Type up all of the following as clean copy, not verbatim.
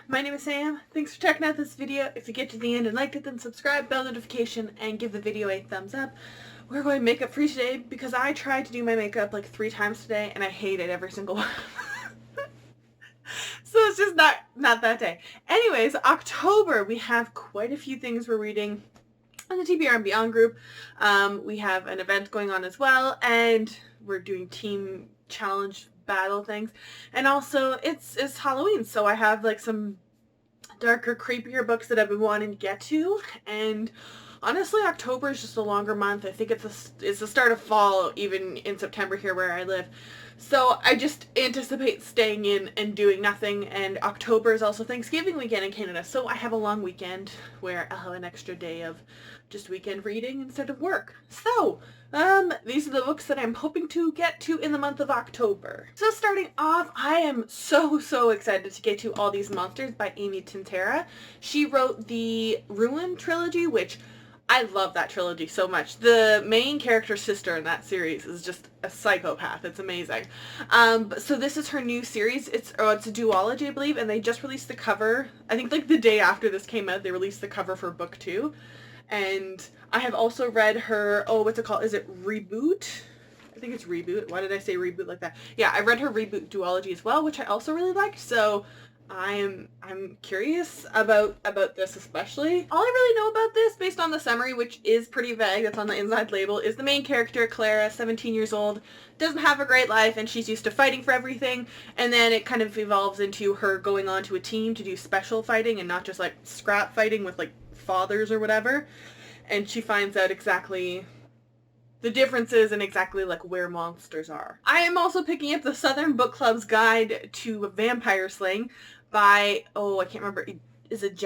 my name is Sam. Thanks for checking out this video. If you get to the end and liked it, then subscribe, bell notification, and give the video a thumbs up. We're going makeup free today because I tried to do my makeup like 3 times today and I hated every single one. So it's just not that day. Anyways, October, we have quite a few things we're reading on the TBR and Beyond group. We have an event going on as well, and we're doing team challenge battle things. And also, it's Halloween, so I have like some darker, creepier books that I've been wanting to get to. And honestly, October is just a longer month. I think it's the start of fall, even in September here where I live. So I just anticipate staying in and doing nothing, and October is also Thanksgiving weekend in Canada, so I have a long weekend where I'll have an extra day of just weekend reading instead of work. So, these are the books that I'm hoping to get to in the month of October. So starting off, I am so excited to get to All These Monsters by Amy Tintera. She wrote the Ruin trilogy, which I love that trilogy so much. The main character's sister in that series is just a psychopath. It's amazing. So this is her new series. It's a duology, I believe, and they just released the cover. I think like the day after this came out, they released the cover for book 2. And I have also read her, what's it called? Is it Reboot? I think it's Reboot. Why did I say Reboot like that? Yeah, I read her Reboot duology as well, which I also really liked. So I'm curious about this especially. All I really know about this, based on the summary, which is pretty vague, that's on the inside label, is the main character, Clara, 17 years old, doesn't have a great life, and she's used to fighting for everything, and then it kind of evolves into her going on to a team to do special fighting and not just like scrap fighting with like fathers or whatever, and she finds out exactly the differences and exactly like where monsters are. I am also picking up the Southern Book Club's Guide to Vampire Slaying by, I can't remember, is it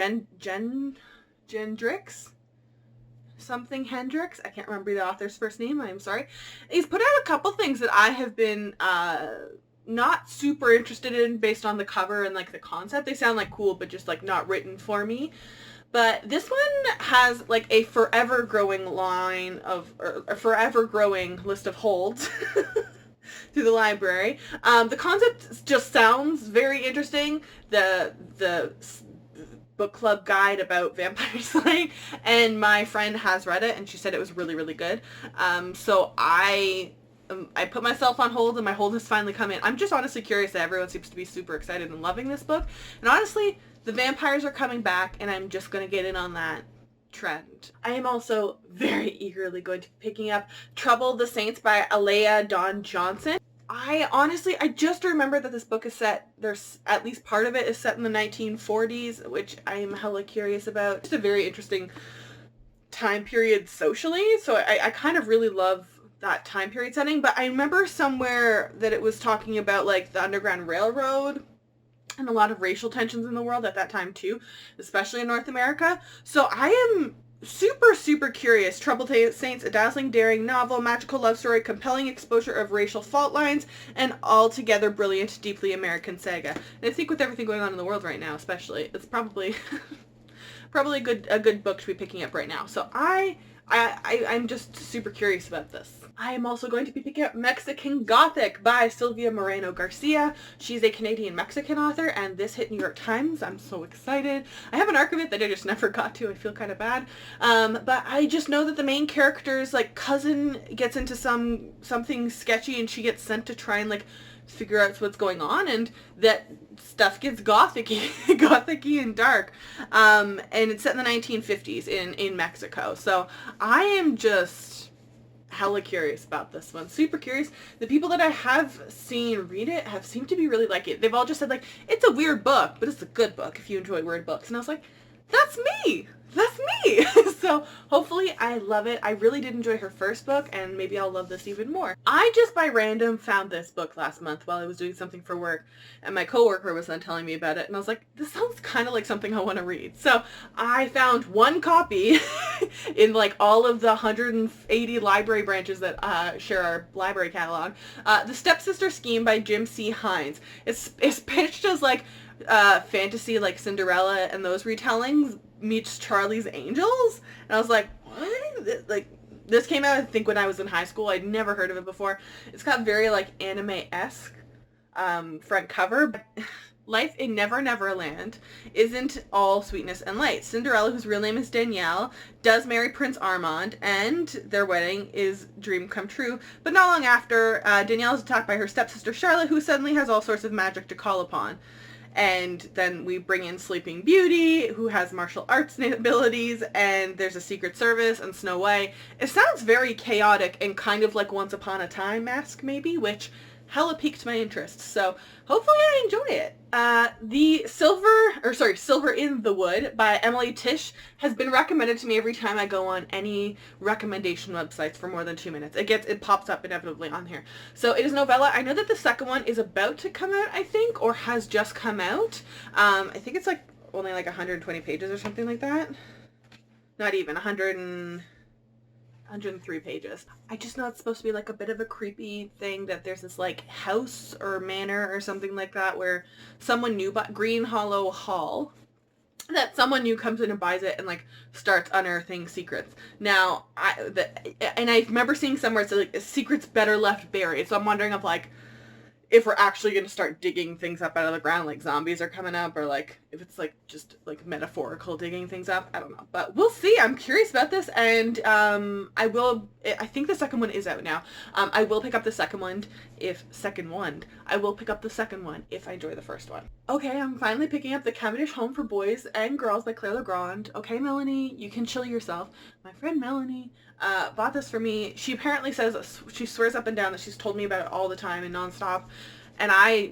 Hendricks? Something Hendricks? I can't remember the author's first name, I'm sorry. He's put out a couple things that I have been not super interested in based on the cover and like the concept. They sound like cool, but just like not written for me. But this one has like a forever growing line of, or a forever growing list of holds through the library. The concept just sounds very interesting. The book club guide about vampire slaying, and my friend has read it and she said it was really good. So I put myself on hold and my hold has finally come in. I'm just honestly curious that everyone seems to be super excited and loving this book. And honestly, the vampires are coming back and I'm just going to get in on that trend. I am also very eagerly going to be picking up Trouble the Saints by Alea Dawn Johnson. I just remember that this book is set, there's at least part of it is set in the 1940s, which I am hella curious about. It's a very interesting time period socially, so I kind of really love that time period setting, but I remember somewhere that it was talking about like the Underground Railroad and a lot of racial tensions in the world at that time too, especially in North America. So I am super curious. Troubled Saints, a dazzling, daring novel, magical love story, compelling exposure of racial fault lines, and altogether brilliant, deeply American saga. And I think with everything going on in the world right now, especially, it's probably a good book to be picking up right now. So I'm just super curious about this. I am also going to be picking up Mexican Gothic by Silvia Moreno Garcia. She's a Canadian-Mexican author, and this hit New York Times. I'm so excited. I have an arc of it that I just never got to. I feel kind of bad. But I just know that the main character's like cousin gets into something sketchy, and she gets sent to try and like figure out what's going on, and that stuff gets gothic-y and dark. And it's set in the 1950s in Mexico. So I am just hella curious about this one. Super curious. The people that I have seen read it have seemed to be really like it. They've all just said like, it's a weird book, but it's a good book if you enjoy weird books. And I was like, that's me! That's me! So hopefully I love it. I really did enjoy her first book, and maybe I'll love this even more. I just by random found this book last month while I was doing something for work, and my coworker was then telling me about it, and I was like, this sounds kind of like something I want to read. So I found one copy in like all of the 180 library branches that share our library catalog. The Stepsister Scheme by Jim C. Hines. It's pitched as like fantasy like Cinderella and those retellings meets Charlie's Angels, and I was like, what? Like, this came out I think when I was in high school. I'd never heard of it before. It's got very like anime-esque front cover. Life in Never Never Land isn't all sweetness and light. Cinderella, whose real name is Danielle, does marry Prince Armand, and their wedding is dream come true. But not long after, Danielle is attacked by her stepsister Charlotte, who suddenly has all sorts of magic to call upon. And then we bring in Sleeping Beauty, who has martial arts abilities, and there's a Secret Service and Snow White. It sounds very chaotic and kind of like Once Upon a Time-esque, maybe, which hella piqued my interest. So hopefully I enjoy it. The Silver in the Wood by Emily Tish has been recommended to me every time I go on any recommendation websites for more than 2 minutes. It pops up inevitably on here. So it is novella. I know that the second one is about to come out, I think, or has just come out. I think it's like only like 120 pages or something like that. Not even 103 pages. I just know it's supposed to be like a bit of a creepy thing, that there's this like house or manor or something like that where someone new bought Green Hollow Hall, that someone new comes in and buys it and like starts unearthing secrets. Now, I remember seeing somewhere it's like secrets better left buried. So I'm wondering if we're actually going to start digging things up out of the ground, like zombies are coming up, or like if it's like just like metaphorical digging things up. I don't know, but we'll see. I'm curious about this, and I think the second one is out now. I will pick up the second one if I enjoy the first one. Okay, I'm finally picking up the Cavendish Home for Boys and Girls by Claire Legrand. Okay, Melanie, you can chill yourself. My friend Melanie bought this for me. She apparently says, she swears up and down that she's told me about it all the time and nonstop, and I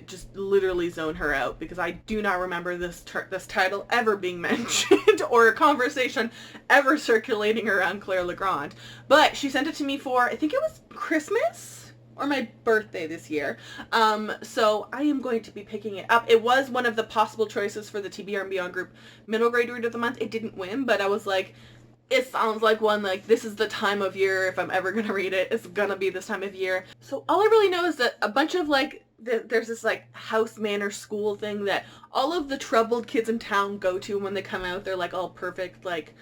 just literally zone her out because I do not remember this title ever being mentioned or a conversation ever circulating around Claire Legrand. But she sent it to me for, I think it was Christmas or my birthday this year. So I am going to be picking it up. It was one of the possible choices for the TBR and Beyond group middle grade read of the month. It didn't win, but I was like, it sounds like one, like, this is the time of year, if I'm ever gonna read it, it's gonna be this time of year. So all I really know is that a bunch of, like, there's this, like, house manor school thing that all of the troubled kids in town go to when they come out. They're, like, all perfect, like,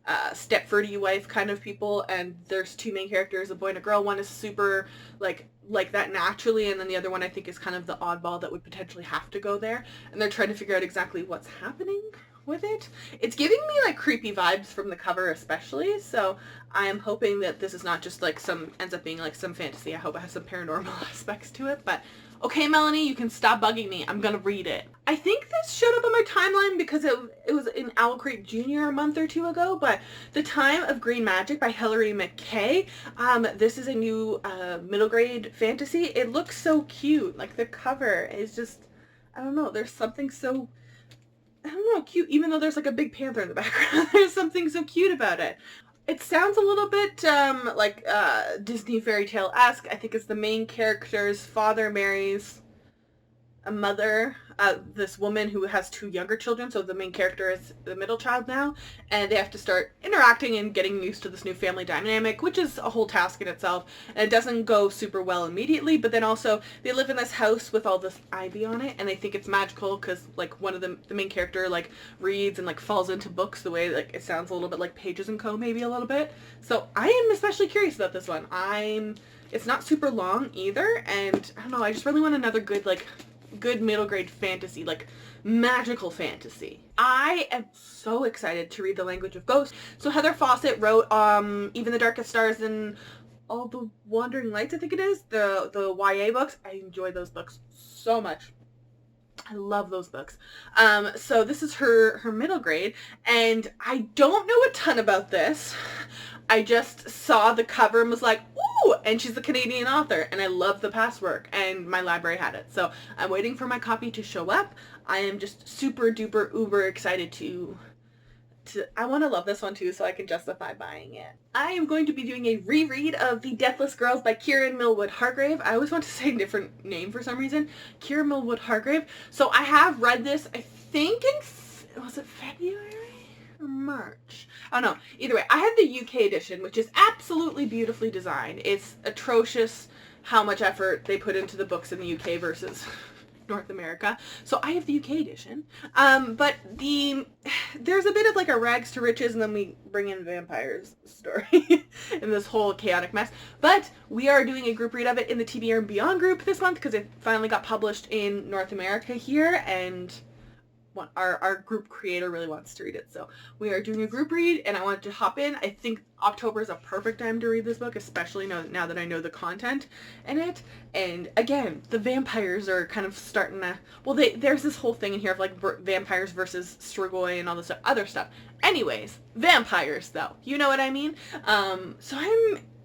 Stepfordy wife kind of people, and there's two main characters, a boy and a girl. One is super, like that naturally, and then the other one I think is kind of the oddball that would potentially have to go there, and they're trying to figure out exactly what's happening with it. It's giving me like creepy vibes from the cover especially, so I am hoping that this is not just like ends up being like some fantasy. I hope it has some paranormal aspects to it, but okay, Melanie, you can stop bugging me. I'm gonna read it. I think this showed up on my timeline because it was in Owl Crate Jr. a month or two ago, but The Time of Green Magic by Hilary McKay. This is a new middle grade fantasy. It looks so cute. Like the cover is just, I don't know, there's something so, I don't know, cute, even though there's like a big panther in the background. There's something so cute about it. It sounds a little bit like Disney fairy tale-esque. I think it's the main character's father marries a mother, this woman who has two younger children, so the main character is the middle child now, and they have to start interacting and getting used to this new family dynamic, which is a whole task in itself, and it doesn't go super well immediately, but then also they live in this house with all this ivy on it, and they think it's magical because like one of the main character like reads and like falls into books the way like it sounds a little bit like Pages and Co. maybe a little bit. So I am especially curious about this one. It's not super long either, and I don't know, I just really want another good middle grade fantasy, like magical fantasy. I am so excited to read The Language of Ghosts. So Heather Fawcett wrote Even the Darkest Stars and All the Wandering Lights, I think it is, the YA books. I enjoy those books so much. I love those books. So this is her middle grade, and I don't know a ton about this. I just saw the cover and was like, ooh, and she's a Canadian author, and I love the past work, and my library had it. So I'm waiting for my copy to show up. I am just super duper uber excited I want to love this one too, so I can justify buying it. I am going to be doing a reread of The Deathless Girls by Kieran Millwood Hargrave. I always want to say a different name for some reason. Kieran Millwood Hargrave. So I have read this, I think was it February or March? I don't know. Either way, I had the UK edition, which is absolutely beautifully designed. It's atrocious how much effort they put into the books in the UK versus North America, so I have the UK edition. But there's a bit of like a rags to riches, and then we bring in vampires story in this whole chaotic mess. But we are doing a group read of it in the TBR and Beyond group this month because it finally got published in North America here, and our group creator really wants to read it, so we are doing a group read, and I wanted to hop in. I think October is a perfect time to read this book, especially now that I know the content in it. And again, the vampires are kind of starting to, well, there's this whole thing in here of like vampires versus Strigoi and all this other stuff. Anyways, vampires though, you know what I mean? So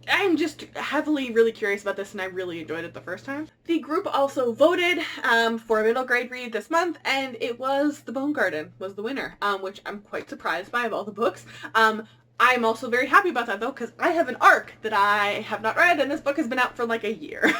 I'm just heavily really curious about this, and I really enjoyed it the first time. The group also voted for a middle grade read this month, and it was The Bone Garden was the winner, which I'm quite surprised by of all the books. I'm also very happy about that though, because I have an ARC that I have not read, and this book has been out for like a year.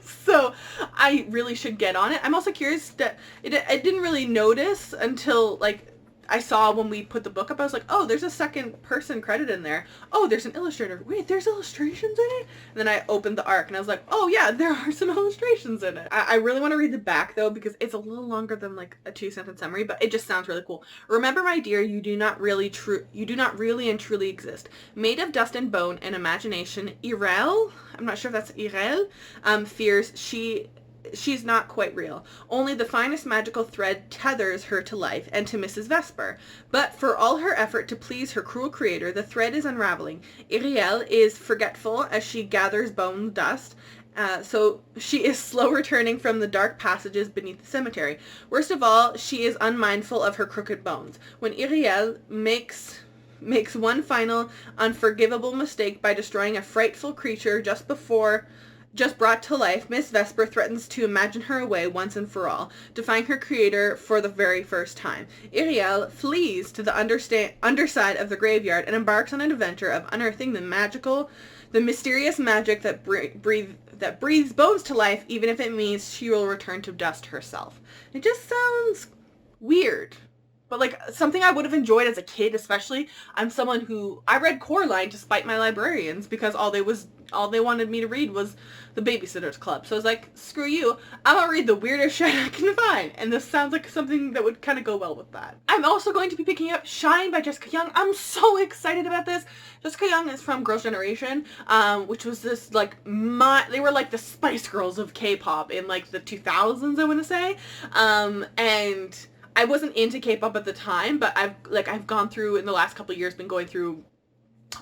So I really should get on it. I'm also curious that I didn't really notice until like I saw when we put the book up. I was like, oh, there's a second person credit in there. Oh, there's an illustrator. Wait, there's illustrations in it? And then I opened the ARC and I was like, oh yeah, there are some illustrations in it. I really want to read the back though, because it's a little longer than like a 2-sentence summary, but it just sounds really cool. Remember, my dear, you do not really and truly exist. Made of dust and bone and imagination, Irel, I'm not sure if that's Irel, fears she's not quite real. Only the finest magical thread tethers her to life and to Mrs. Vesper. But for all her effort to please her cruel creator, the thread is unraveling. Iriel is forgetful as she gathers bone dust, so she is slow returning from the dark passages beneath the cemetery. Worst of all, she is unmindful of her crooked bones. When Iriel makes one final unforgivable mistake by destroying a frightful creature just brought to life, Miss Vesper threatens to imagine her away once and for all, defying her creator for the very first time. Iriel flees to the underside of the graveyard and embarks on an adventure of unearthing the mysterious magic that breathes bones to life, even if it means she will return to dust herself. It just sounds weird. But like something I would have enjoyed as a kid, especially. I'm someone who, I read Coraline to spite my librarians because all they wanted me to read was the Babysitter's Club. So I was like, screw you, I'm gonna read the weirdest shit I can find. And this sounds like something that would kind of go well with that. I'm also going to be picking up Shine by Jessica Young. I'm so excited about this. Jessica Young is from Girls' Generation, which was this like, they were like the Spice Girls of K-pop in like the 2000s, I want to say. And I wasn't into K-pop at the time, but I've gone through, in the last couple of years, been going through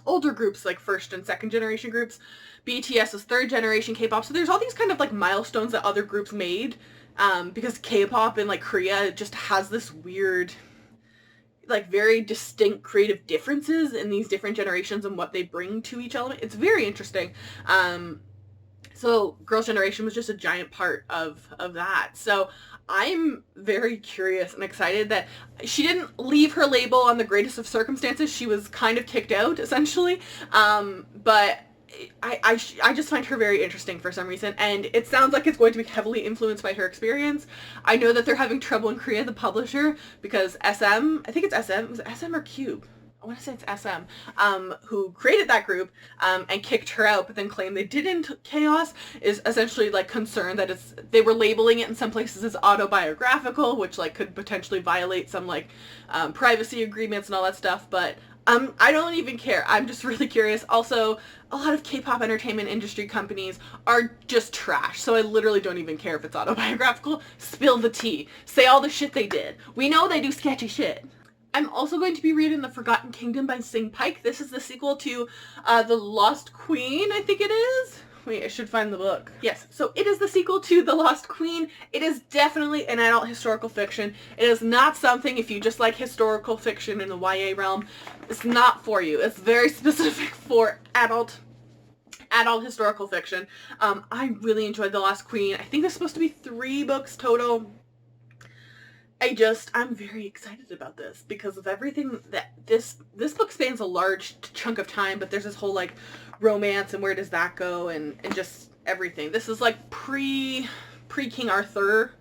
older groups, like first and second generation groups. BTS is third generation K-pop. So there's all these kind of like milestones that other groups made, because K-pop in like Korea just has this weird, like very distinct creative differences in these different generations and what they bring to each element. It's very interesting. So Girls' Generation was just a giant part of that. So I'm very curious and excited that she didn't leave her label on the greatest of circumstances. She was kind of kicked out, essentially. But I just find her very interesting for some reason, and it sounds like it's going to be heavily influenced by her experience. I know that they're having trouble in Korea, the publisher, because SM, I think it's SM, was it SM or Cube? I want to say it's SM, who created that group, and kicked her out, but then claimed they didn't. Chaos is essentially like concerned that they were labeling it in some places as autobiographical, which like could potentially violate some like privacy agreements and all that stuff, but I don't even care. I'm just really curious. Also, a lot of K-pop entertainment industry companies are just trash, so I literally don't even care if it's autobiographical. Spill the tea. Say all the shit they did. We know they do sketchy shit. I'm also going to be reading The Forgotten Kingdom by Sing Pike. This is the sequel to The Lost Queen, I think it is. Wait, I should find the book. Yes, so it is the sequel to The Lost Queen. It is definitely an adult historical fiction. It is not something, if you just like historical fiction in the YA realm, it's not for you. It's very specific for adult historical fiction. I really enjoyed The Lost Queen. I think there's supposed to be 3 books total. I'm very excited about this because of everything that this book spans a large chunk of time, but there's this whole like romance and where does that go and just everything. This is like pre King Arthur,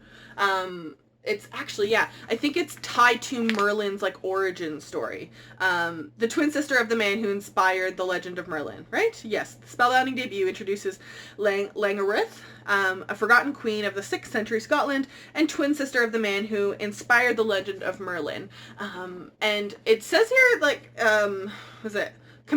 It's actually, yeah, I think it's tied to Merlin's, like, origin story. The twin sister of the man who inspired the legend of Merlin, right? Yes, the spellbinding debut introduces Langarith, a forgotten queen of the 6th century Scotland, and twin sister of the man who inspired the legend of Merlin. And it says here, like, was it?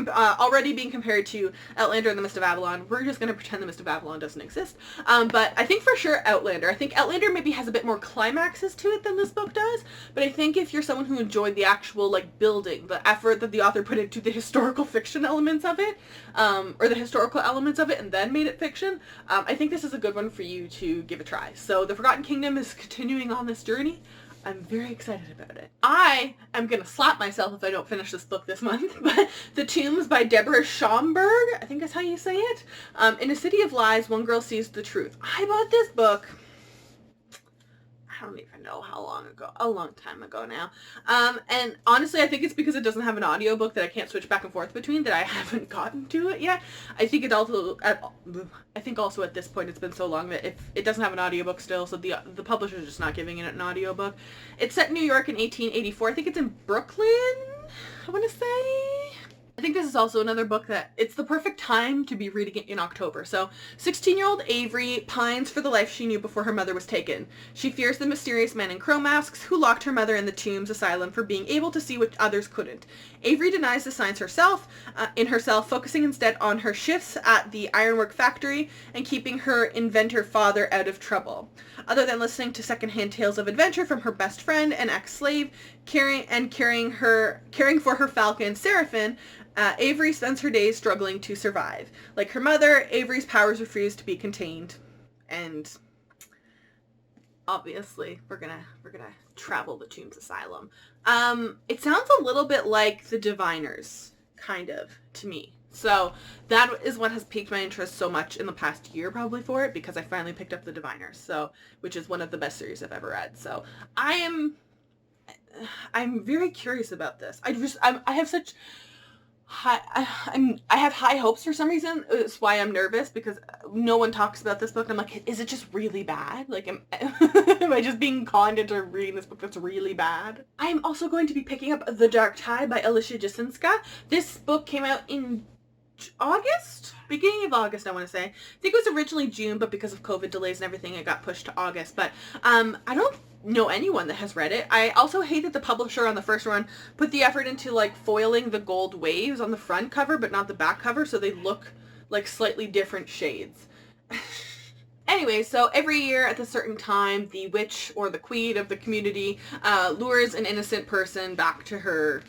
Already being compared to Outlander and the Mist of Avalon. We're just going to pretend the Mist of Avalon doesn't exist. But I think for sure Outlander. I think Outlander maybe has a bit more climaxes to it than this book does. But I think if you're someone who enjoyed the actual, like, building, the effort that the author put into the historical fiction elements of it, or the historical elements of it and then made it fiction, I think this is a good one for you to give a try. So The Forgotten Kingdom is continuing on this journey. I'm very excited about it. I am going to slap myself if I don't finish this book this month, but The Tombs by Deborah Schomburg, I think that's how you say it. In a city of lies, one girl sees the truth. I bought this book, I don't even know how long ago, a long time ago now. And honestly, I think it's because it doesn't have an audiobook that I can't switch back and forth between that I haven't gotten to it yet. I think also at this point it's been so long that if it doesn't have an audiobook still, so the publisher's just not giving it an audiobook. It's set in New York in 1884. I think it's in Brooklyn, I want to say. I think this is also another book that it's the perfect time to be reading it in October. So, 16-year-old Avery pines for the life she knew before her mother was taken. She fears the mysterious men in crow masks who locked her mother in the Tombs asylum for being able to see what others couldn't. Avery denies the signs herself, focusing instead on her shifts at the ironwork factory and keeping her inventor father out of trouble. Other than listening to secondhand tales of adventure from her best friend and ex-slave, caring for her falcon, Seraphine, Avery spends her days struggling to survive. Like her mother, Avery's powers refuse to be contained. And obviously, we're gonna travel the Tombs Asylum. It sounds a little bit like The Diviners, kind of, to me. So that is what has piqued my interest so much in the past year probably for it, because I finally picked up The Diviners, so, which is one of the best series I've ever read. So I'm very curious about this. I have such I have high hopes for some reason. It's why I'm nervous, because no one talks about this book. I'm like, is it just really bad? Like, am I just being conned into reading this book that's really bad? I'm also going to be picking up The Dark Tide by Alicia Jasinska. This book came out in August? Beginning of August, I want to say. I think it was originally June, but because of COVID delays and everything, it got pushed to August. But I don't know anyone that has read it. I also hate that the publisher on the first run put the effort into, like, foiling the gold waves on the front cover, but not the back cover, so they look like slightly different shades. Anyway, so every year at a certain time, the witch or the queen of the community lures an innocent person back to her,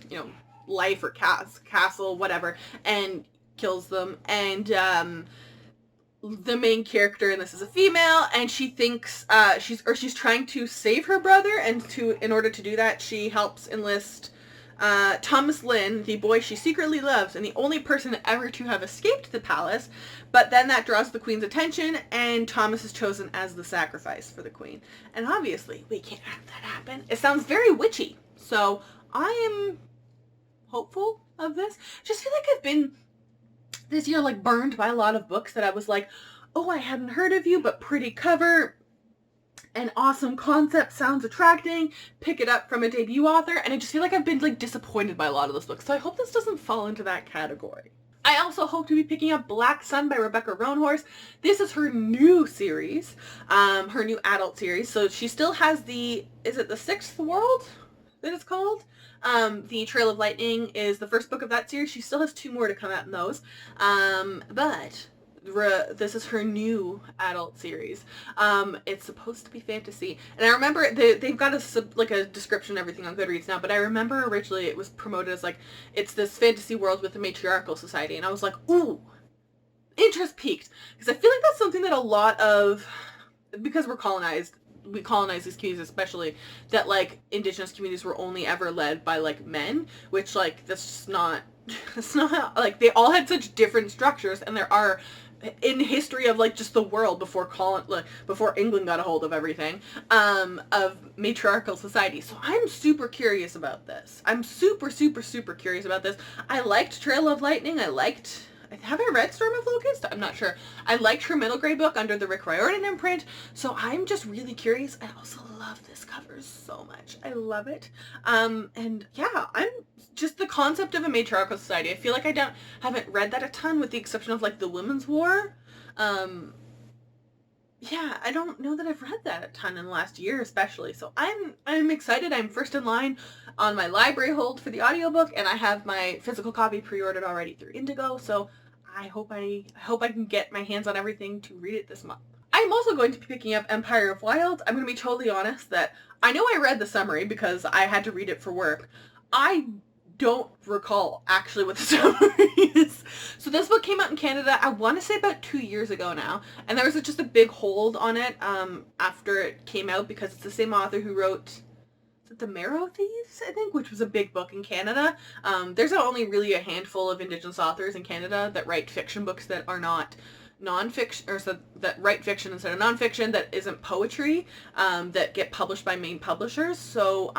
life or castle, whatever, and kills them. And the main character in this is a female, and she thinks she's trying to save her brother, and in order to do that, she helps enlist Thomas Lynn, the boy she secretly loves, and the only person ever to have escaped the palace. But then that draws the queen's attention, and Thomas is chosen as the sacrifice for the queen. And obviously, we can't have that happen. It sounds very witchy, so I am hopeful of this. Just feel like I've been this year, like, burned by a lot of books that I was like, oh, I hadn't heard of you, but pretty cover, an awesome concept, sounds attracting, pick it up from a debut author, and I just feel like I've been, like, disappointed by a lot of those books, so I hope this doesn't fall into that category. I also hope to be picking up Black Sun by Rebecca Roanhorse. This is her new series, her new adult series, so she still has is it the Sixth World that it's called? The Trail of Lightning is the first book of that series. She still has 2 more to come out in those. But this is her new adult series. It's supposed to be fantasy. And I remember they've got a description and everything on Goodreads now, but I remember originally it was promoted as, like, it's this fantasy world with a matriarchal society. And I was like, ooh, interest peaked. Because I feel like that's something that a lot of, because we colonize these communities, especially, that, like, indigenous communities were only ever led by, like, men, which, like, that's just not, it's not, like, they all had such different structures, and there are, in history of, like, just the world before England got a hold of everything, of matriarchal society. So I'm super curious about this. I'm super, super, super curious about this. I liked Trail of Lightning. I liked have I read Storm of Locust? I'm not sure. I liked her middle grade book under the Rick Riordan imprint, so I'm just really curious. I also love this cover so much. I love it. And yeah, I'm just the concept of a matriarchal society. I feel like haven't read that a ton with the exception of like the Women's War. Yeah, I don't know that I've read that a ton in the last year especially, so I'm excited. I'm first in line on my library hold for the audiobook, and I have my physical copy pre-ordered already through Indigo, so I hope I can get my hands on everything to read it this month. I'm also going to be picking up Empire of Wild. I'm going to be totally honest that I know I read the summary because I had to read it for work. I don't recall actually what the summary is. So this book came out in Canada, I want to say about 2 years ago now, and there was just a big hold on it after it came out because it's the same author who wrote, is it The Marrow Thieves, I think, which was a big book in Canada. There's only really a handful of Indigenous authors in Canada that write fiction books that are not non-fiction, or so that write fiction instead of non-fiction that isn't poetry, that get published by main publishers. So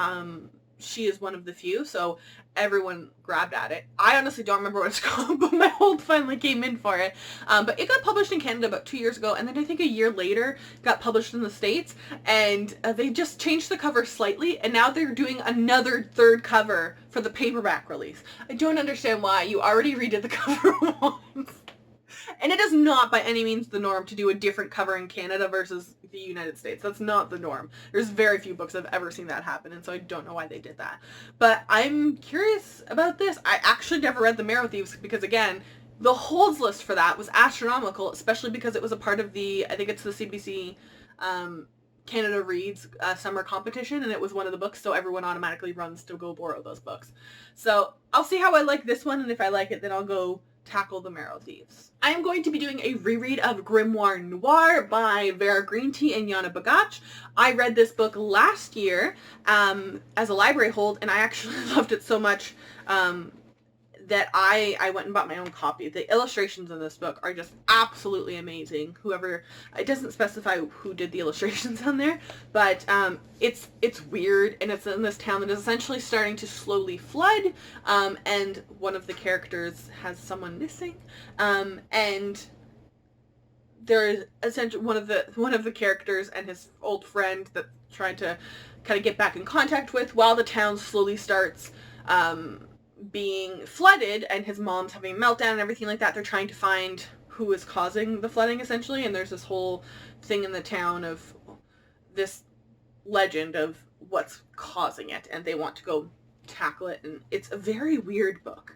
she is one of the few, so everyone grabbed at it. I honestly don't remember what it's called, but my hold finally came in for it. But it got published in Canada about 2 years ago, and then I think a year later got published in the States, and they just changed the cover slightly, and now they're doing another third cover for the paperback release. I don't understand why. You already redid the cover once. And it is not by any means the norm to do a different cover in Canada versus the United States. That's not the norm. There's very few books I've ever seen that happen, and so I don't know why they did that. But I'm curious about this. I actually never read The Marrow Thieves because, again, the holds list for that was astronomical, especially because it was a part of the, I think it's the CBC Canada Reads summer competition, and it was one of the books, so everyone automatically runs to go borrow those books. So I'll see how I like this one, and if I like it, then I'll go tackle The Marrow Thieves. I am going to be doing a reread of Grimoire Noir by Vera Greentea and Yana Bagach. I read this book last year as a library hold, and I actually loved it so much that I went and bought my own copy. The illustrations in this book are just absolutely amazing. It doesn't specify who did the illustrations on there, but it's weird, and it's in this town that is essentially starting to slowly flood, and one of the characters has someone missing, and there is essentially one of the characters and his old friend that trying to kind of get back in contact with while the town slowly starts being flooded, and his mom's having a meltdown and everything like that. They're trying to find who is causing the flooding, essentially, and there's this whole thing in the town of this legend of what's causing it, and they want to go tackle it, and it's a very weird book.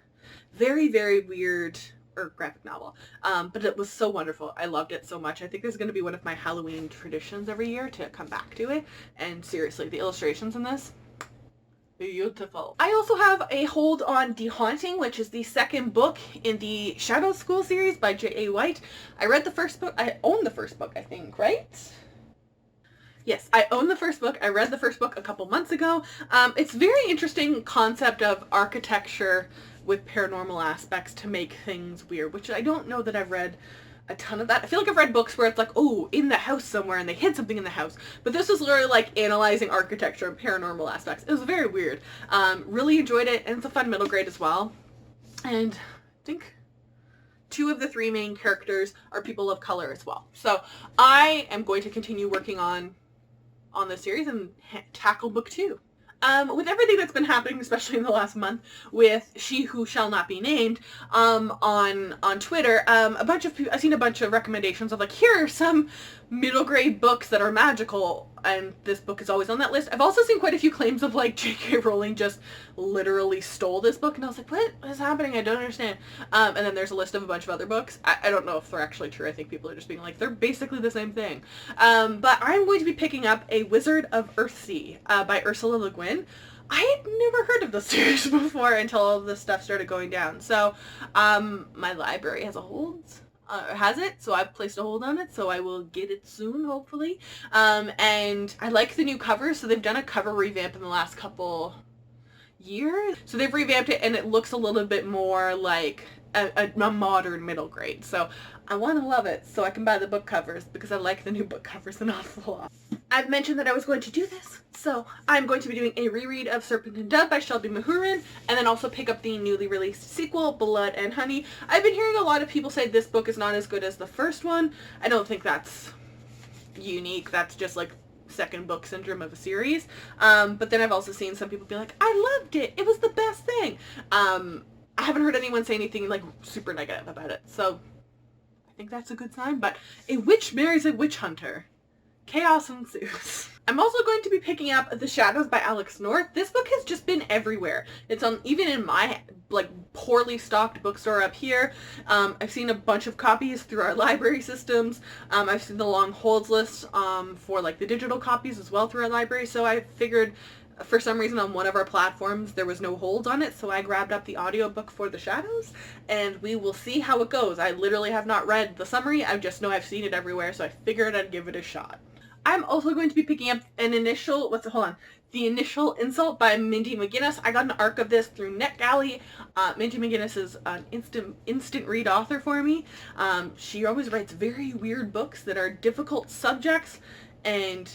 Very, very weird, or graphic novel. But it was so wonderful. I loved it so much. I think this is going to be one of my Halloween traditions every year to come back to it, and seriously, the illustrations in this, beautiful. I also have a hold on The Haunting, which is the second book in the Shadow School series by J.A. White. I read the first book. I own the first book, I think, right? Yes, I own the first book. I read the first book a couple months ago. It's very interesting concept of architecture with paranormal aspects to make things weird, which I don't know that I've read a ton of that. I feel like I've read books where it's like, oh, in the house somewhere, and they hid something in the house. But this was literally like analyzing architecture and paranormal aspects. It was very weird. Really enjoyed it, and it's a fun middle grade as well. And I think 2 of the 3 main characters are people of color as well. So I am going to continue working on this series and tackle book 2. With everything that's been happening, especially in the last month, with She Who Shall Not Be Named, on Twitter, I've seen a bunch of recommendations of like, here are some middle grade books that are magical, and this book is always on that list. I've also seen quite a few claims of like J.K. Rowling just literally stole this book, and I was like, what is happening? I don't understand. And then there's a list of a bunch of other books. I don't know if they're actually true. I think people are just being like, they're basically the same thing. But I'm going to be picking up A Wizard of Earthy by Ursula Le Guin. I had never heard of this series before until all this stuff started going down. So my library has a hold. Has it, so I've placed a hold on it, so I will get it soon, hopefully. And I like the new cover, so they've done a cover revamp in the last couple years. So they've revamped it, and it looks a little bit more like a modern middle grade. So I want to love it so I can buy the book covers because I like the new book covers an awful lot. I've mentioned that I was going to do this, so I'm going to be doing a reread of Serpent and Dove by Shelby Mahurin, and then also pick up the newly released sequel, Blood and Honey. I've been hearing a lot of people say this book is not as good as the first one. I don't think that's unique. That's just like second book syndrome of a series. But then I've also seen some people be like, I loved it. It was the best thing. I haven't heard anyone say anything like super negative about it, so I think that's a good sign. But a witch marries a witch hunter. Chaos ensues. I'm also going to be picking up The Shadows by Alex North. This book has just been everywhere. It's on even in my like poorly stocked bookstore up here. I've seen a bunch of copies through our library systems. I've seen the long holds list for like the digital copies as well through our library. So I figured for some reason on one of our platforms there was no holds on it, so I grabbed up the audiobook for The Shadows, and we will see how it goes. I literally have not read the summary. I just know I've seen it everywhere, so I figured I'd give it a shot. I'm also going to be picking up The Initial Insult by Mindy McGinnis. I got an arc of this through NetGalley. Mindy McGinnis is an instant read author for me. She always writes very weird books that are difficult subjects, and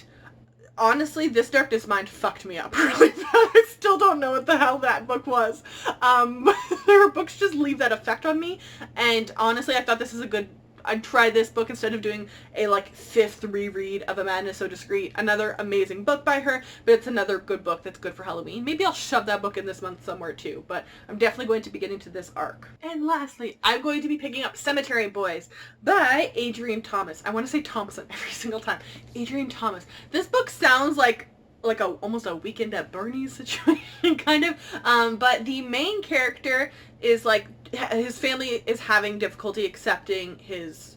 honestly, This Darkness Mind fucked me up really bad. I still don't know what the hell that book was. Her books just leave that effect on me, and honestly, I thought this is a good... I'd try this book instead of doing a like 5th reread of A Madness So Discreet. Another amazing book by her, but it's another good book that's good for Halloween. Maybe I'll shove that book in this month somewhere too, but I'm definitely going to be getting to this arc. And lastly, I'm going to be picking up Cemetery Boys by Adrienne Thomas. I want to say Thompson every single time. Adrienne Thomas. This book sounds like almost a Weekend at Bernie's situation kind of, but the main character is like, his family is having difficulty accepting his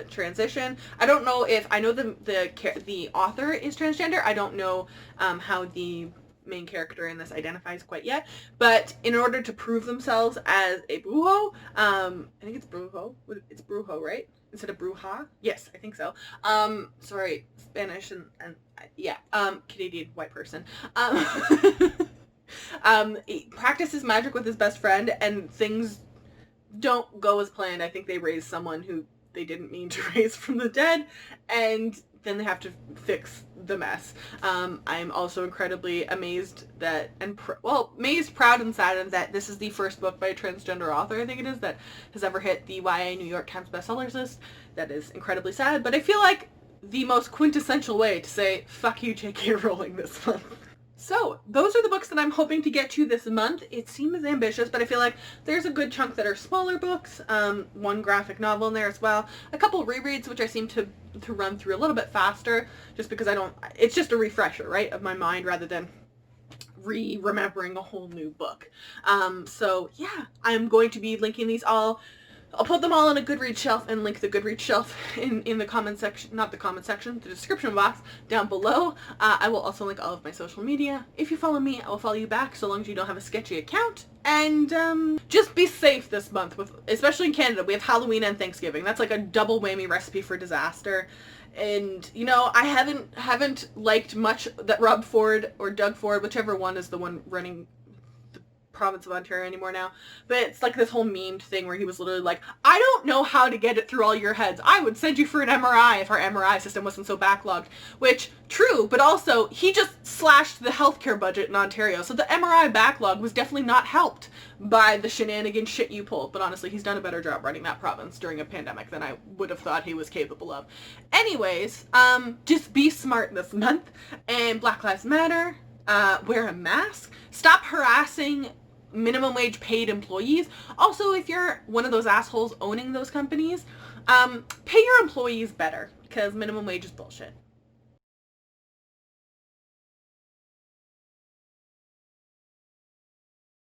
transition. I don't know if, I know the author is transgender. I don't know how the main character in this identifies quite yet, but in order to prove themselves as a brujo, I think it's brujo, it's brujo, right? Instead of bruja? Yes, I think so. Sorry, Spanish and yeah, Canadian white person. He practices magic with his best friend, and things don't go as planned. I think they raise someone who they didn't mean to raise from the dead, and then they have to fix the mess. I'm also incredibly amazed that, amazed, proud, and saddened that this is the first book by a transgender author, I think it is, that has ever hit the YA New York Times bestsellers list. That is incredibly sad, but I feel like the most quintessential way to say, fuck you, J.K. Rowling, this month. So, those are the books that I'm hoping to get to this month. It seems ambitious, but I feel like there's a good chunk that are smaller books, one graphic novel in there as well, a couple rereads, which I seem to run through a little bit faster, just because it's just a refresher, right, of my mind, rather than remembering a whole new book. So, yeah, I'm going to be linking these all. I'll put them all in a Goodreads shelf and link the Goodreads shelf in the comment section, not the comment section, the description box down below. I will also link all of my social media. If you follow me, I will follow you back, so long as you don't have a sketchy account. And just be safe this month, especially in Canada. We have Halloween and Thanksgiving. That's like a double whammy recipe for disaster. And, you know, I haven't liked much that Rob Ford or Doug Ford, whichever one is the one running province of Ontario anymore now, but it's like this whole meme thing where he was literally like, I don't know how to get it through all your heads. I would send you for an MRI if our MRI system wasn't so backlogged. Which, true, but also he just slashed the healthcare budget in Ontario, so the MRI backlog was definitely not helped by the shenanigan shit you pulled. But honestly, he's done a better job running that province during a pandemic than I would have thought he was capable of. Anyways, just be smart this month, and Black Lives Matter, wear a mask, stop harassing minimum wage paid employees. Also, if you're one of those assholes owning those companies, pay your employees better, because minimum wage is bullshit.